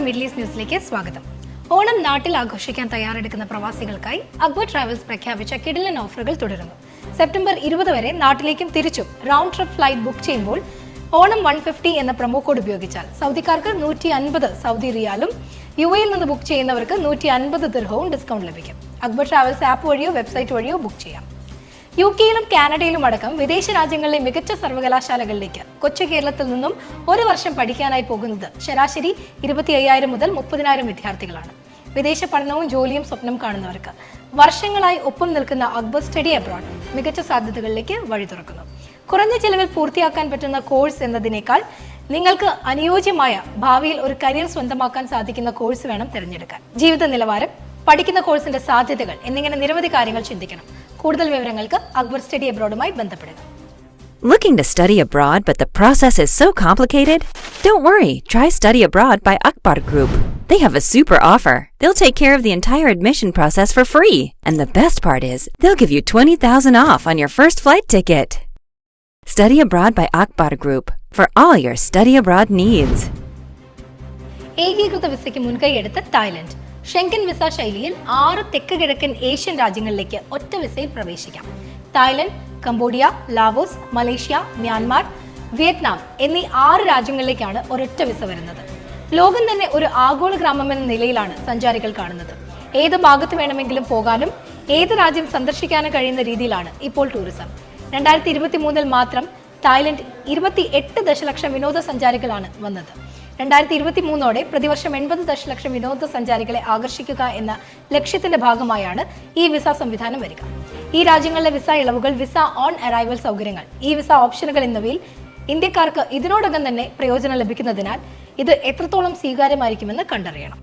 Middle east ന്യൂസിലേക്ക് സ്വാഗതം. ഓണം നാട്ടിൽ ആഘോഷിക്കാൻ തയ്യാറെടുക്കുന്ന പ്രവാസികൾക്കായി അക്ബർ ട്രാവൽസ് പ്രഖ്യാപിച്ച കിടിലൻ ഓഫറുകൾ തുടരുന്നു. സെപ്റ്റംബർ 20 വരെ നാട്ടിലേക്കും തിരിച്ചും റൗണ്ട് ട്രിപ്പ് ഫ്ലൈറ്റ് ബുക്ക് ചെയ്യുമ്പോൾ ഓണം 150 എന്ന പ്രൊമോ കോഡ് ഉപയോഗിച്ചാൽ സൗദിക്കാർക്ക് 150 സൗദി റിയാലും UAE നിന്ന് ബുക്ക് ചെയ്യുന്നവർക്ക് 150 ദിർഹവും ഡിസ്കൗണ്ട് ലഭിക്കും. അക്ബർ ട്രാവൽസ് ആപ്പ് വഴിയോ വെബ്സൈറ്റ് വഴിയോ ബുക്ക് ചെയ്യാം. UK-യിലും കാനഡയിലും അടക്കം വിദേശ രാജ്യങ്ങളിലെ മികച്ച സർവകലാശാലകളിലേക്ക് കൊച്ചു കേരളത്തിൽ നിന്നും ഒരു വർഷം പഠിക്കാനായി പോകുന്നത് ശരാശരി 25,000 മുതൽ 30,000 വിദ്യാർത്ഥികളാണ്. വിദേശ പഠനവും ജോലിയും സ്വപ്നം കാണുന്നവർക്ക് വർഷങ്ങളായി ഒപ്പം നിൽക്കുന്ന അക്ബർ സ്റ്റഡി അബ്രോഡ് മികച്ച സാധ്യതകളിലേക്ക് വഴി തുറക്കുന്നു. കുറഞ്ഞ ചെലവിൽ പൂർത്തിയാക്കാൻ പറ്റുന്ന കോഴ്സ് എന്നതിനേക്കാൾ നിങ്ങൾക്ക് അനുയോജ്യമായ ഭാവിയിൽ ഒരു കരിയർ സ്വന്തമാക്കാൻ സാധിക്കുന്ന കോഴ്സ് വേണം തിരഞ്ഞെടുക്കാൻ. ജീവിത നിലവാരം, പഠിക്കുന്ന കോഴ്സിന്റെ സാധ്യതകൾ എന്നിങ്ങനെ നിരവധി കാര്യങ്ങൾ ചിന്തിക്കണം. കൂടുതൽ വിവരങ്ങൾക്ക് അക്ബർ സ്റ്റഡി അബ്രോഡുമായി ബന്ധപ്പെടുക. Looking to study abroad but the process is so complicated? Don't worry, try Study Abroad by Akbar Group. They have a super offer. They'll take care of the entire admission process for free. And the best part is, they'll give you 20,000 off on your first flight ticket. Study Abroad by Akbar Group for all your study abroad needs. ഏകീകൃത വിസയ്ക്ക് മുൻകൈയെടുത്ത Thailand. Schengen visa ശൈലിയിൽ 6 തെക്ക് കിഴക്കൻ Asian രാജ്യങ്ങളിലേക്ക് ഒറ്റ വിസയിൽ പ്രവേശിക്കാം. Thailand, Cambodia, Laos, Malaysia, Myanmar, Vietnam എന്നീ 6 രാജ്യങ്ങളിലേക്കാണ് ഒരൊറ്റ വിസ വരുന്നത്. ലോകം തന്നെ ഒരു ആഗോള ഗ്രാമമെന്ന നിലയിലാണ് സഞ്ചാരികൾ കാണുന്നത്. ഏത് ഭാഗത്ത് വേണമെങ്കിലും പോകാനും ഏത് രാജ്യം സന്ദർശിക്കാനും കഴിയുന്ന രീതിയിലാണ് ഇപ്പോൾ ടൂറിസം. 2023 മാത്രം തായ്ലൻഡ് 28 ദശലക്ഷം വിനോദസഞ്ചാരികളാണ് വന്നത്. 2023 പ്രതിവർഷം 80 ദശലക്ഷം വിനോദസഞ്ചാരികളെ ആകർഷിക്കുക എന്ന ലക്ഷ്യത്തിന്റെ ഭാഗമായാണ് ഈ വിസ സംവിധാനം വരിക. ഈ രാജ്യങ്ങളിലെ വിസ ഇളവുകൾ, വിസ ഓൺ അറൈവൽ സൗകര്യങ്ങൾ, ഈ വിസ ഓപ്ഷനുകൾ എന്നിവയിൽ ഇന്ത്യക്കാർക്ക് ഇതിനോടകം തന്നെ പ്രയോജനം ലഭിക്കുന്നതിനാൽ ഇത് എത്രത്തോളം സ്വീകാര്യമായിരിക്കുമെന്ന് കണ്ടറിയണം.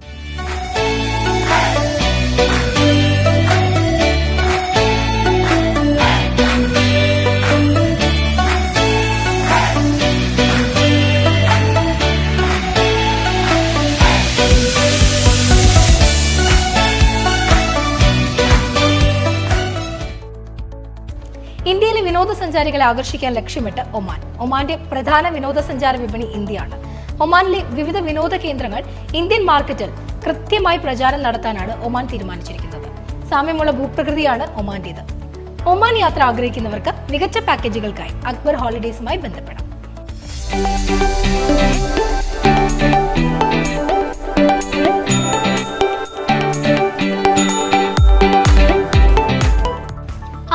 ഇന്ത്യയിലെ വിനോദസഞ്ചാരികളെ ആകർഷിക്കാൻ ലക്ഷ്യമിട്ട് ഒമാന്റെ പ്രധാന വിനോദസഞ്ചാര വിപണി ഇന്ത്യയാണ്. ഒമാനിലെ വിവിധ വിനോദ കേന്ദ്രങ്ങൾ ഇന്ത്യൻ മാർക്കറ്റിൽ കൃത്യമായി പ്രചാരം നടത്താനാണ് ഒമാൻ തീരുമാനിച്ചിരിക്കുന്നത്. സാമ്യമുള്ള ഭൂപ്രകൃതിയാണ് ഒമാന്റേത്. ഒമാൻ യാത്ര ആഗ്രഹിക്കുന്നവർക്ക് മികച്ച പാക്കേജുകൾക്കായി അക്ബർ ഹോളിഡേയ്സുമായി ബന്ധപ്പെടാം.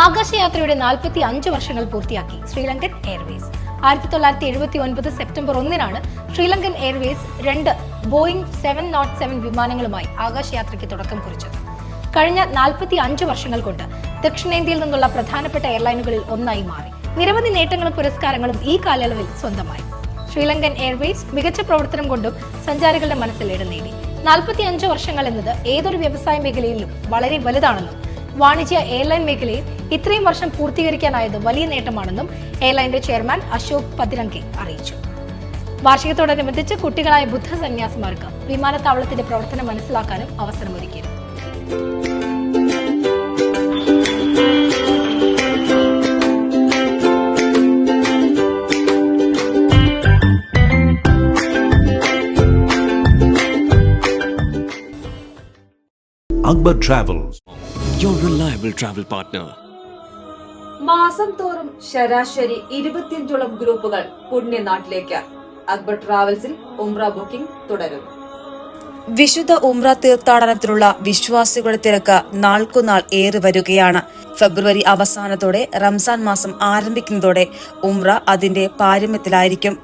ആകാശയാത്രയുടെ 45 വർഷങ്ങൾ പൂർത്തിയാക്കി Sri Lankan Airways. 1979 September 1 Sri Lankan Airways 2 Boeing 707 വിമാനങ്ങളുമായി ആകാശയാത്രയ്ക്ക് തുടക്കം കുറിച്ചത്. കഴിഞ്ഞ 45 വർഷങ്ങൾ കൊണ്ട് ദക്ഷിണേന്ത്യയിൽ നിന്നുള്ള പ്രധാനപ്പെട്ട എയർലൈനുകളിൽ ഒന്നായി മാറി. നിരവധി നേട്ടങ്ങളും പുരസ്കാരങ്ങളും ഈ കാലയളവിൽ സ്വന്തമായി. ശ്രീലങ്കൻ എയർവേസ് മികച്ച പ്രവർത്തനം കൊണ്ടും സഞ്ചാരികളുടെ മനസ്സിൽ ഇടം നേടി. 45 വർഷങ്ങൾ എന്നത് ഏതൊരു വ്യവസായ മേഖലയിലും വളരെ വലുതാണെന്നും വാണിജ്യ എയർലൈൻ മേഖലയിൽ ഇത്രയും വർഷം പൂർത്തീകരിക്കാനായത് വലിയ നേട്ടമാണെന്നും എയർലൈന്റെ ചെയർമാൻ അശോക് പതിരംഗെ അറിയിച്ചു. വാർഷികത്തോടനുബന്ധിച്ച് കുട്ടികളായ ബുദ്ധ സന്യാസിമാർക്ക് വിമാനത്താവളത്തിന്റെ പ്രവർത്തനം മനസ്സിലാക്കാനും അവസരമൊരുക്കി. Akbar Travels, your reliable travel partner. മാസം തോറും ശരാശരി 25ഓളം ഗ്രൂപ്പുകൾ പുണ്യനാട്ടിലേക്ക്. അക്ബർ ട്രാവൽസിൽ ഉംറ ബുക്കിംഗ് തുടരുന്നു. വിശുദ്ധ ഉംറ തീർത്ഥാടനത്തിലുള്ള വിശ്വാസികളുടെ തിരക്ക് നാൾക്കുനാൾ ഏറി വരികയാണ്. ഫെബ്രുവരി അവസാനത്തോടെ റംസാൻ മാസം ആരംഭിക്കുന്നതോടെ ഉംറ അതിന്റെ പാരമ്യത്തിലായിരിക്കും.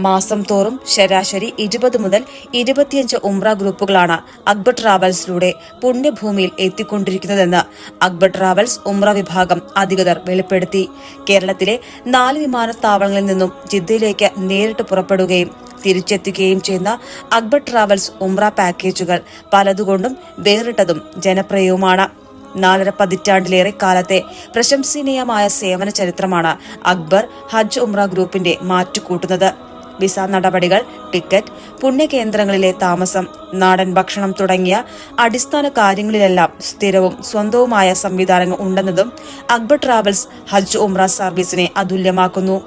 മാസം തോറും ശരാശരി 20 മുതൽ 25 ഉംറ ഗ്രൂപ്പുകളാണ് അക്ബർ ട്രാവൽസിലൂടെ പുണ്യഭൂമിയിൽ എത്തിക്കൊണ്ടിരിക്കുന്നതെന്ന് അക്ബർ ട്രാവൽസ് ഉംറ വിഭാഗം അധികൃതർ വെളിപ്പെടുത്തി. കേരളത്തിലെ 4 വിമാനത്താവളങ്ങളിൽ നിന്നും ജിദ്ദയിലേക്ക് നേരിട്ട് പുറപ്പെടുകയും തിരിച്ചെത്തുകയും ചെയ്യുന്ന അക്ബർ ട്രാവൽസ് ഉംറ പാക്കേജുകൾ പലതുകൊണ്ടും വേറിട്ടതും ജനപ്രിയവുമാണ്. 4.5 പതിറ്റാണ്ടിലേറെ കാലത്തെ പ്രശംസനീയമായ സേവന ചരിത്രമാണ് അക്ബർ ഹജ്ജ് ഉംറ ഗ്രൂപ്പിന്റെ മാറ്റുകൂട്ടുന്നത്. വിസ നടപടികൾ, ടിക്കറ്റ്, പുണ്യകേന്ദ്രങ്ങളിലെ താമസം, നാടൻ ഭക്ഷണം തുടങ്ങിയ അടിസ്ഥാന കാര്യങ്ങളിലെല്ലാം സ്ഥിരവും സ്വന്തവുമായ സംവിധാനങ്ങൾ ഉണ്ടെന്നതും അക്ബർ ട്രാവൽസ് ഹജ്ജ് ഉംറ സർവീസിനെ അതുല്യമാക്കുന്നു.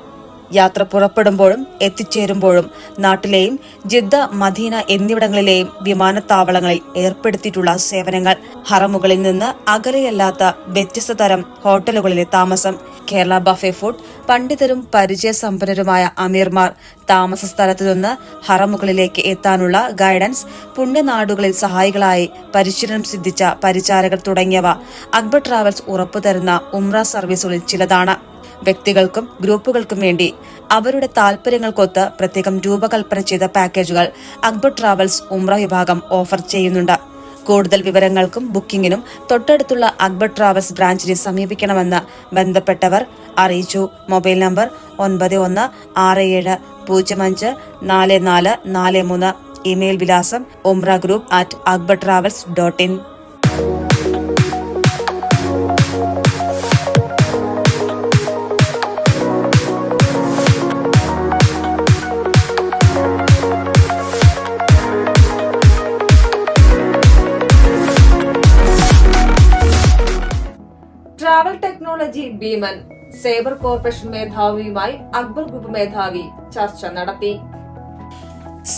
യാത്ര പുറപ്പെടുമ്പോഴും എത്തിച്ചേരുമ്പോഴും നാട്ടിലെയും ജിദ്ദ, മദീന എന്നിവിടങ്ങളിലെയും വിമാനത്താവളങ്ങളിൽ ഏർപ്പെടുത്തിയിട്ടുള്ള സേവനങ്ങൾ, ഹറമുകളിൽ നിന്ന് അകലെയല്ലാത്ത വ്യത്യസ്ത തരം ഹോട്ടലുകളിലെ താമസം, കേരള ബഫെ ഫുഡ്, പണ്ഡിതരും പരിചയസമ്പന്നരുമായ അമീർമാർ, താമസ സ്ഥലത്തു നിന്ന് ഹറമുകളിലേക്ക് എത്താനുള്ള ഗൈഡൻസ്, പുണ്യനാടുകളിൽ സഹായികളായി പരിശീലനം സിദ്ധിച്ച പരിചാരകർ തുടങ്ങിയവ അക്ബർ ട്രാവൽസ് ഉറപ്പുതരുന്ന ഉംറ സർവീസുകളിൽ ചിലതാണ്. വ്യക്തികൾക്കും ഗ്രൂപ്പുകൾക്കും വേണ്ടി അവരുടെ താൽപര്യങ്ങൾക്കൊത്ത് പ്രത്യേകം രൂപകൽപ്പന ചെയ്ത പാക്കേജുകൾ അക്ബർ ട്രാവൽസ് ഉംറ വിഭാഗം ഓഫർ ചെയ്യുന്നുണ്ട്. കൂടുതൽ വിവരങ്ങൾക്കും ബുക്കിംഗിനും തൊട്ടടുത്തുള്ള അക്ബർ ട്രാവൽസ് ബ്രാഞ്ചിനെ സമീപിക്കണമെന്ന് ബന്ധപ്പെട്ടവർ അറിയിച്ചു. Mobile number 9167054443. ഇമെയിൽ വിലാസം umragroup@akbartravels.in. ട്രാവൽ ടെക്നോളജി ഭീമൻ സേബർ കോർപ്പറേഷൻ മേധാവിയുമായി അക്ബർ ഗ്രൂപ്പ് മേധാവി ചർച്ച നടത്തി.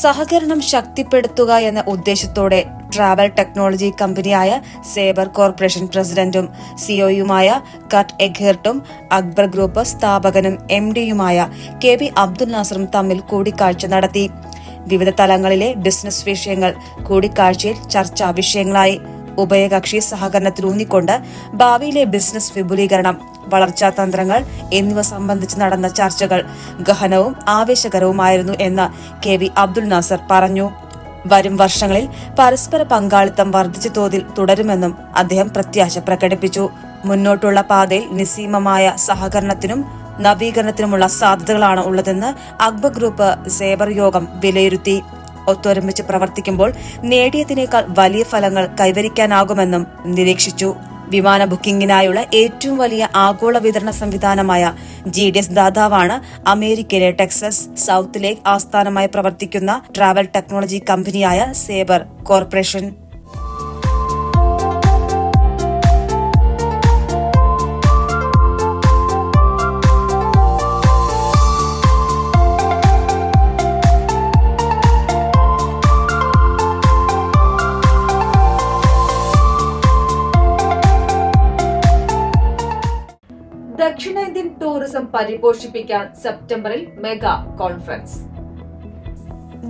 സഹകരണം ശക്തിപ്പെടുത്തുക എന്ന ഉദ്ദേശത്തോടെ ട്രാവൽ ടെക്നോളജി കമ്പനിയായ സേബർ കോർപ്പറേഷൻ പ്രസിഡന്റും സിഒയുമായ കട്ട് എഗ്ഹെർട്ടും അക്ബർ ഗ്രൂപ്പ് സ്ഥാപകനും MD-യുമായ KV അബ്ദുൽ നാസറും തമ്മിൽ കൂടിക്കാഴ്ച നടത്തി. വിവിധ തലങ്ങളിലെ ബിസിനസ് വിഷയങ്ങൾ കൂടിക്കാഴ്ചയിൽ ചർച്ചാ വിഷയങ്ങളായി. ഉഭയകക്ഷി സഹകരണത്തിലൂന്നിക്കൊണ്ട് ഭാവിയിലെ ബിസിനസ് വിപുലീകരണം, വളർച്ചാ തന്ത്രങ്ങൾ എന്നിവ സംബന്ധിച്ച് നടന്ന ചർച്ചകൾ ഗഹനവും ആവേശകരവുമായിരുന്നു എന്ന് KV അബ്ദുൽ നാസർ പറഞ്ഞു. വരും വർഷങ്ങളിൽ പരസ്പര പങ്കാളിത്തം വർദ്ധിച്ച തോതിൽ തുടരുമെന്നും അദ്ദേഹം പ്രത്യാശ പ്രകടിപ്പിച്ചു. മുന്നോട്ടുള്ള പാതയിൽ നിസ്സീമമായ സഹകരണത്തിനും നവീകരണത്തിനുമുള്ള സാധ്യതകളാണ് ഉള്ളതെന്ന് അക്ബർ ഗ്രൂപ്പ് സേബർ യോഗം വിലയിരുത്തി. ഒത്തൊരുമിച്ച് പ്രവർത്തിക്കുമ്പോൾ നേടിയതിനേക്കാൾ വലിയ ഫലങ്ങൾ കൈവരിക്കാനാകുമെന്നും നിരീക്ഷിച്ചു. വിമാന ബുക്കിംഗിനായുള്ള ഏറ്റവും വലിയ ആഗോള വിതരണ സംവിധാനമായ GDS ദാതാവാണ് അമേരിക്കയിലെ ടെക്സസ് സൌത്ത് ലേക്ക് ആസ്ഥാനമായി പ്രവർത്തിക്കുന്ന ട്രാവൽ ടെക്നോളജി കമ്പനിയായ സേബർ കോർപ്പറേഷൻ. ദക്ഷിണേന്ത്യൻ ടൂറിസം പരിപോഷിപ്പിക്കാൻ സെപ്റ്റംബറിൽ മെഗാ കോൺഫറൻസ്.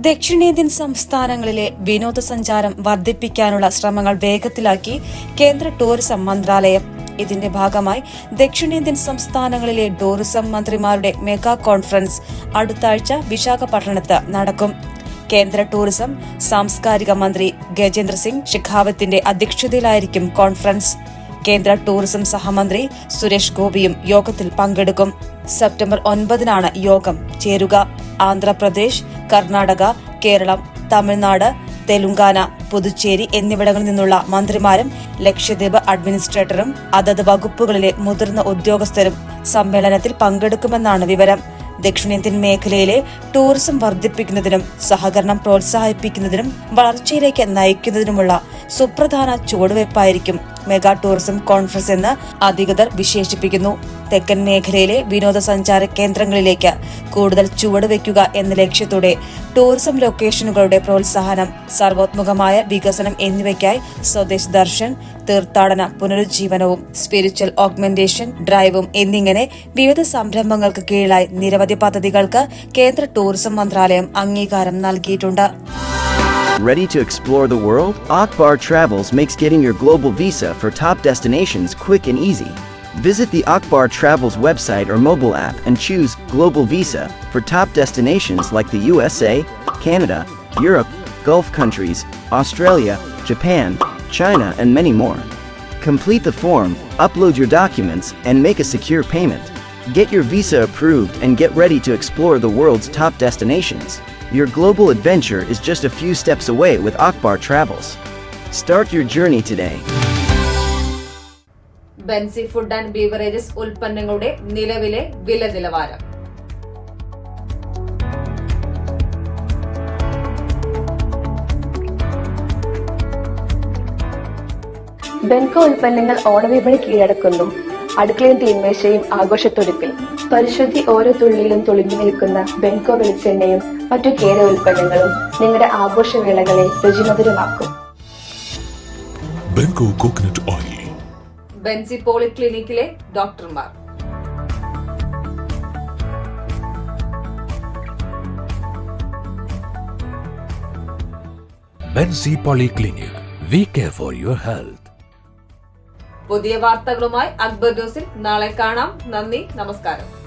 ദക്ഷിണേന്ത്യൻ സംസ്ഥാനങ്ങളിലെ വിനോദസഞ്ചാരം വർദ്ധിപ്പിക്കാനുള്ള ശ്രമങ്ങൾ വേഗത്തിലാക്കി കേന്ദ്ര ടൂറിസം മന്ത്രാലയം. ഇതിന്റെ ഭാഗമായി ദക്ഷിണേന്ത്യൻ സംസ്ഥാനങ്ങളിലെ ടൂറിസം മന്ത്രിമാരുടെ മെഗാ കോൺഫറൻസ് അടുത്ത ആഴ്ച വിശാഖപട്ടണത്ത് നടക്കും. കേന്ദ്ര ടൂറിസം സാംസ്കാരിക മന്ത്രി ഗജേന്ദ്ര സിംഗ് ഷെഖാവത്തിന്റെ അധ്യക്ഷതയിലായിരിക്കും കോൺഫറൻസ്. കേന്ദ്ര ടൂറിസം സഹമന്ത്രി സുരേഷ് ഗോപിയും യോഗത്തിൽ പങ്കെടുക്കും. സെപ്റ്റംബർ 9-നാണ് യോഗം ചേരുക. ആന്ധ്രാപ്രദേശ്, കർണാടക, കേരളം, തമിഴ്നാട്, തെലുങ്കാന, പുതുച്ചേരി എന്നിവിടങ്ങളിൽ നിന്നുള്ള മന്ത്രിമാരും ലക്ഷദ്വീപ് അഡ്മിനിസ്ട്രേറ്ററും അതത് വകുപ്പുകളിലെ മുതിർന്ന ഉദ്യോഗസ്ഥരും സമ്മേളനത്തിൽ പങ്കെടുക്കുമെന്നാണ് വിവരം. ദക്ഷിണേന്ത്യൻ മേഖലയിലെ ടൂറിസം വർദ്ധിപ്പിക്കുന്നതിനും സഹകരണം പ്രോത്സാഹിപ്പിക്കുന്നതിനും വളർച്ചയിലേക്ക് നയിക്കുന്നതിനുമുള്ള സുപ്രധാന ചുവടുവയ്പായിരിക്കും മെഗാ ടൂറിസം കോൺഫറൻസ് എന്ന് അധികൃതർ വിശേഷിപ്പിക്കുന്നു. തെക്കൻ മേഖലയിലെ വിനോദസഞ്ചാര കേന്ദ്രങ്ങളിലേക്ക് കൂടുതൽ ചുവടുവയ്ക്കുക എന്ന ലക്ഷ്യത്തോടെ ടൂറിസം ലൊക്കേഷനുകളുടെ പ്രോത്സാഹനം, സർവോത്മുഖമായ വികസനം എന്നിവയ്ക്കായി സ്വദേശ് ദർശൻ, തീർത്ഥാടന പുനരുജ്ജീവനവും സ്പിരിച്വൽ ഓഗ്മെന്റേഷൻ ഡ്രൈവും എന്നിങ്ങനെ വിവിധ സംരംഭങ്ങൾക്ക് കീഴിലായി നിരവധി പദ്ധതികൾക്ക് കേന്ദ്ര ടൂറിസം മന്ത്രാലയം അംഗീകാരം നൽകിയിട്ടുണ്ട്. Ready to explore the world? Akbar Travels makes getting your global visa for top destinations quick and easy. Visit the Akbar Travels website or mobile app and choose Global Visa for top destinations like the USA, Canada, Europe, Gulf countries, Australia, Japan, China, and many more. Complete the form, upload your documents, and make a secure payment. Get your visa approved and get ready to explore the world's top destinations. Your global adventure is just a few steps away with Akbar Travels. Start your journey today. Benzy food and beverages ഉൽപ്പന്നങ്ങളുടെ നിലവിലെ വില നിലവാരം. ബെൻകോ ഉൽപ്പന്നങ്ങൾ ഓണവിപണി കീഴടക്കുന്നു. അടുക്കളയും തീന്മേശയും ആഘോഷത്തൊടുപ്പിൽ. പരിശുദ്ധി ഓരോ തുള്ളിയിലും തുളുമ്പി നിൽക്കുന്ന ബെൻകോ വെളിച്ചെണ്ണയും മറ്റു കേര ഉൽപ്പന്നങ്ങളും നിങ്ങളുടെ ആഘോഷവേളകളെ രുചിമധുരമാക്കും. Benko Coconut Oil. ബെൻസി പോളിക്ലിനിക്കിലെ ഡോക്ടർമാർ. Bensi Polyclinic. We care for your health. പുതിയ വാർത്തകളുമായി അക്ബർ ന്യൂസിൽ നാളെ കാണാം. നന്ദി, നമസ്കാരം.